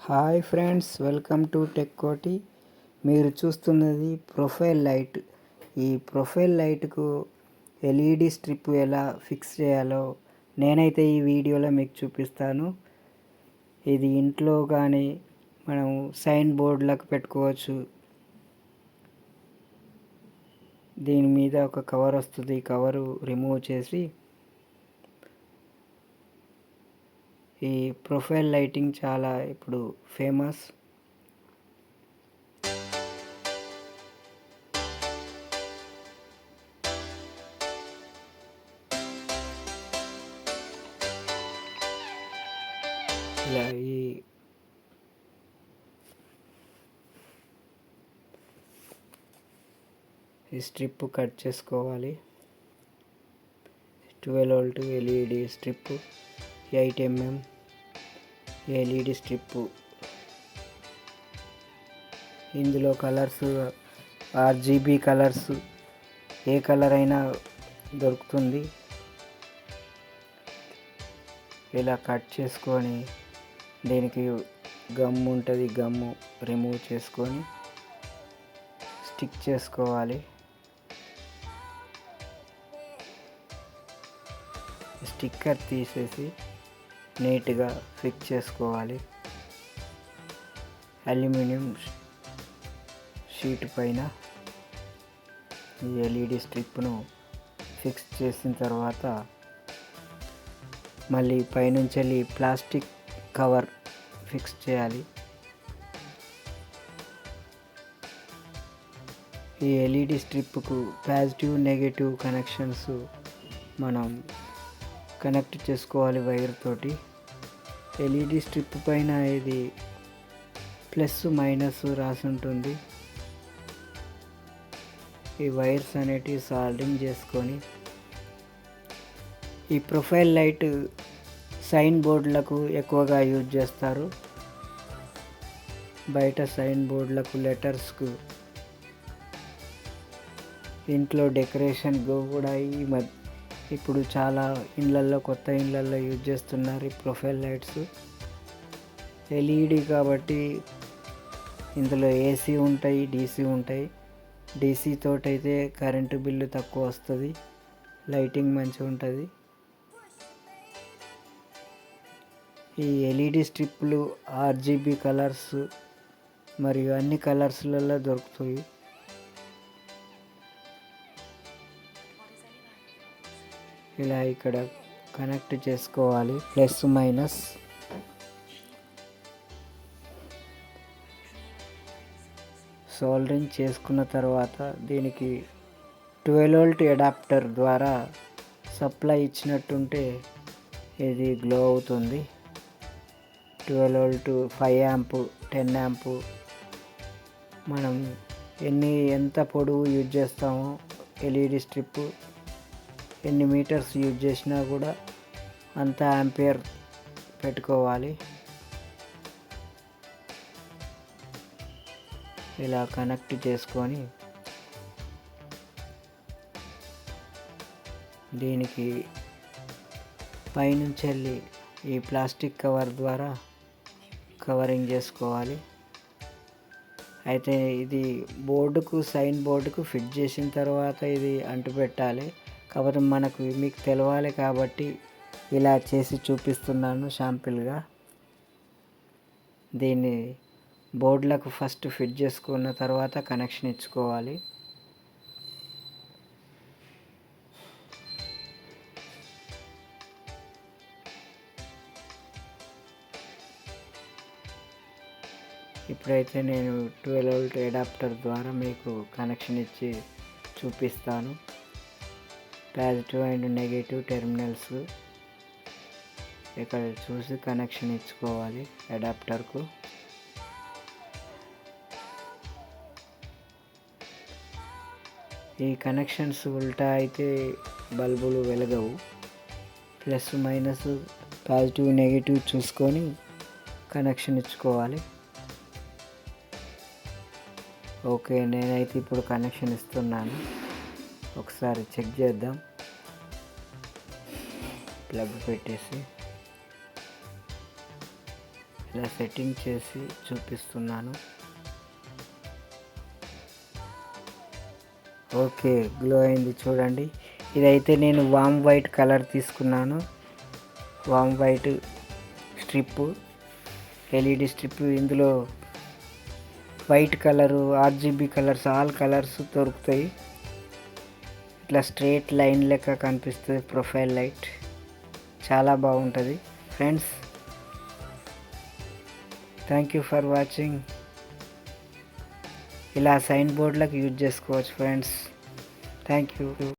Hi friends, welcome to tech కోటి. మీరు చూస్తున్నది ప్రొఫైల్ లైట్. ఈ ప్రొఫైల్ లైట్కు ఎల్ఈడి స్ట్రిప్ ఎలా ఫిక్స్ చేయాలో నేనైతే ఈ వీడియోలో మీకు చూపిస్తాను. ఇది ఇంట్లో కానీ మనం సైన్ బోర్డులకు పెట్టుకోవచ్చు. దీని మీద ఒక కవర్ వస్తుంది. కవరు రిమూవ్ చేసి ఈ ప్రొఫైల్ లైటింగ్ చాలా ఇప్పుడు ఫేమస్. ఇలా ఈ స్ట్రిప్ కట్ చేసుకోవాలి. 12 volt LED strip, 8mm LED strip. ఇందులో కలర్స్ ఆర్జీబీ కలర్స్, ఏ కలర్ అయినా దొరుకుతుంది. ఇలా కట్ చేసుకొని దీనికి గమ్ ఉంటుంది, గమ్ము రిమూవ్ చేసుకొని స్టిక్ చేసుకోవాలి. స్టిక్కర్ తీసేసి నీట్గా ఫిక్స్ చేసుకోవాలి. అల్యూమినియం షీట్ పైన ఈ ఎల్ఈడి స్ట్రిప్ను ఫిక్స్ చేసిన తర్వాత మళ్ళీ పైనుంచి ప్లాస్టిక్ కవర్ ఫిక్స్ చేయాలి. ఈ ఎల్ఈడి స్ట్రిప్కు పాజిటివ్ నెగటివ్ కనెక్షన్స్ మనం కనెక్ట్ చేసుకోవాలి వైర్ తోటి. ఎల్ఈడి స్ట్రిప్ పైన ఇది ప్లస్ మైనస్ రాసి ఉంటుంది. ఈ వైర్స్ అనేటివి సాల్డరింగ్ చేసుకొని ఈ ప్రొఫైల్ లైట్ సైన్ బోర్డులకు ఎక్కువగా యూజ్ చేస్తారు. బయట సైన్ బోర్డులకు, లెటర్స్కు, ఇంట్లో డెకరేషన్ కూడా ఇప్పుడు చాలా ఇళ్ళల్లో, కొత్త ఇళ్ళల్లో యూజ్ చేస్తున్నారు ఈ ప్రొఫైల్ లైట్స్. ఎల్ఈడి కాబట్టి ఇందులో ఏసీ ఉంటాయి, డీసీ ఉంటాయి. డీసీ తోటైతే కరెంటు బిల్లు తక్కువ వస్తుంది, లైటింగ్ మంచిగా ఉంటుంది. ఈ ఎల్ఈడి స్ట్రిప్లు ఆర్జీబీ కలర్స్ మరియు అన్ని కలర్స్లలో దొరుకుతాయి. ఇలా ఇక్కడ కనెక్ట్ చేసుకోవాలి, ప్లస్ మైనస్. సోల్డరింగ్ చేసుకున్న తర్వాత దీనికి 12 వోల్ట్ అడాప్టర్ ద్వారా సప్లై ఇచ్చినట్టుంటే ఇది గ్లో అవుతుంది. 12 వోల్ట్, 5 యాంప్, 10 యాంప్ మనం ఎంత పొడవు యూజ్ చేస్తామో ఎల్ఈడి స్ట్రిప్, ఎన్ని మీటర్స్ యూజ్ చేసినా కూడా అంత యాంపియర్ పెట్టుకోవాలి. ఇలా కనెక్ట్ చేసుకొని దీనికి పైనుంచి ఈ ప్లాస్టిక్ కవర్ ద్వారా కవరింగ్ చేసుకోవాలి. అయితే ఇది బోర్డుకు, సైన్ బోర్డుకు ఫిట్ చేసిన తర్వాత ఇది అంటు పెట్టాలి. కాకపోతే మీకు తెలవాలి కాబట్టి ఇలా చేసి చూపిస్తున్నాను శాంపిల్గా. దీన్ని బోర్డులకు ఫస్ట్ ఫిట్ చేసుకున్న తర్వాత కనెక్షన్ ఇచ్చుకోవాలి. ఇప్పుడైతే నేను 12 వోల్ట్ అడాప్టర్ ద్వారా మీకు కనెక్షన్ ఇచ్చి చూపిస్తాను. పాజిటివ్ అండ్ నెగిటివ్ టెర్మినల్స్ ఇక్కడ చూసి కనెక్షన్ ఇచ్చుకోవాలి అడాప్టర్కు. ఈ కనెక్షన్స్ ఉల్టా అయితే బల్బులు వెలగవు. ప్లస్ మైనస్, పాజిటివ్ నెగిటివ్ చూసుకొని కనెక్షన్ ఇచ్చుకోవాలి. ఓకే, నేనైతే ఇప్పుడు కనెక్షన్ ఇస్తున్నాను. ఒకసారి చెక్ చేద్దాం. ప్లగ్ పెట్టేసి ఇలా సెట్టింగ్ చేసి చూపిస్తున్నాను. ఓకే, గ్లో అయింది చూడండి. ఇదైతే నేను వామ్ వైట్ కలర్ తీసుకున్నాను. Warm white strip, LED strip. ఇందులో white colour, RGB colours, all colours దొరుకుతాయి. ఇట్లా స్ట్రేట్ లైన్ లెక్క కనిపిస్తుంది ప్రొఫైల్ లైట్. చాలా బాగుంటుంది friends. Thank you for watching. ఇలా సైన్ బోర్డులకు యూజ్ చేసుకోవచ్చు ఫ్రెండ్స్. Thank you.